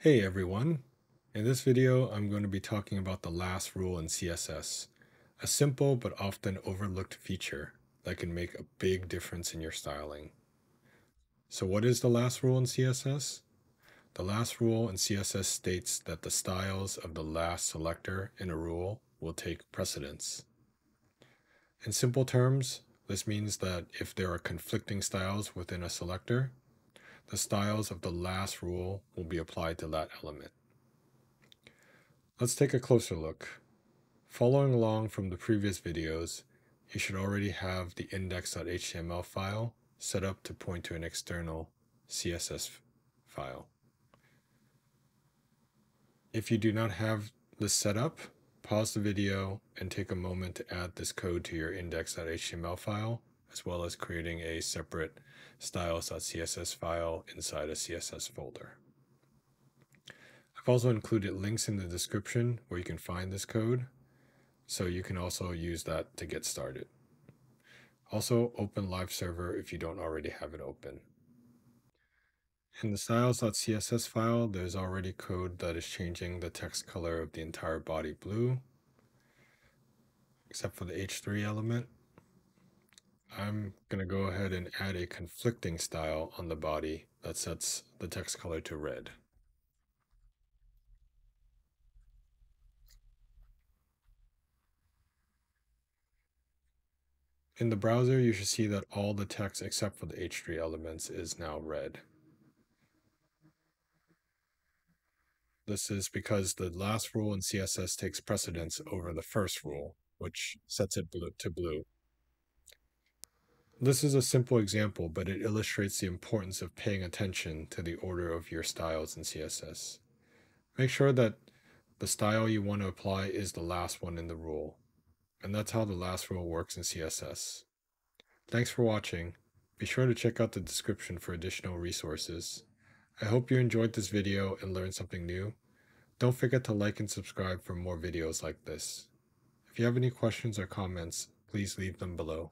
Hey everyone! In this video, I'm going to be talking about the last rule in CSS, a simple but often overlooked feature that can make a big difference in your styling. So what is the last rule in CSS? The last rule in CSS states that the styles of the last selector in a rule will take precedence. In simple terms, this means that if there are conflicting styles within a selector, the styles of the last rule will be applied to that element. Let's take a closer look. Following along from the previous videos, you should already have the index.html file set up to point to an external CSS file. If you do not have this set up, pause the video and take a moment to add this code to your index.html file, as well as creating a separate styles.css file inside a CSS folder. I've also included links in the description where you can find this code, so you can also use that to get started. Also, open Live Server if you don't already have it open. In the styles.css file, there's already code that is changing the text color of the entire body blue, except for the H3 element. I'm going to go ahead and add a conflicting style on the body that sets the text color to red. In the browser, you should see that all the text except for the H3 elements is now red. This is because the last rule in CSS takes precedence over the first rule, which sets it to blue. This is a simple example, but it illustrates the importance of paying attention to the order of your styles in CSS. Make sure that the style you want to apply is the last one in the rule, and that's how the last rule works in CSS. Thanks for watching. Be sure to check out the description for additional resources. I hope you enjoyed this video and learned something new. Don't forget to like and subscribe for more videos like this. If you have any questions or comments, please leave them below.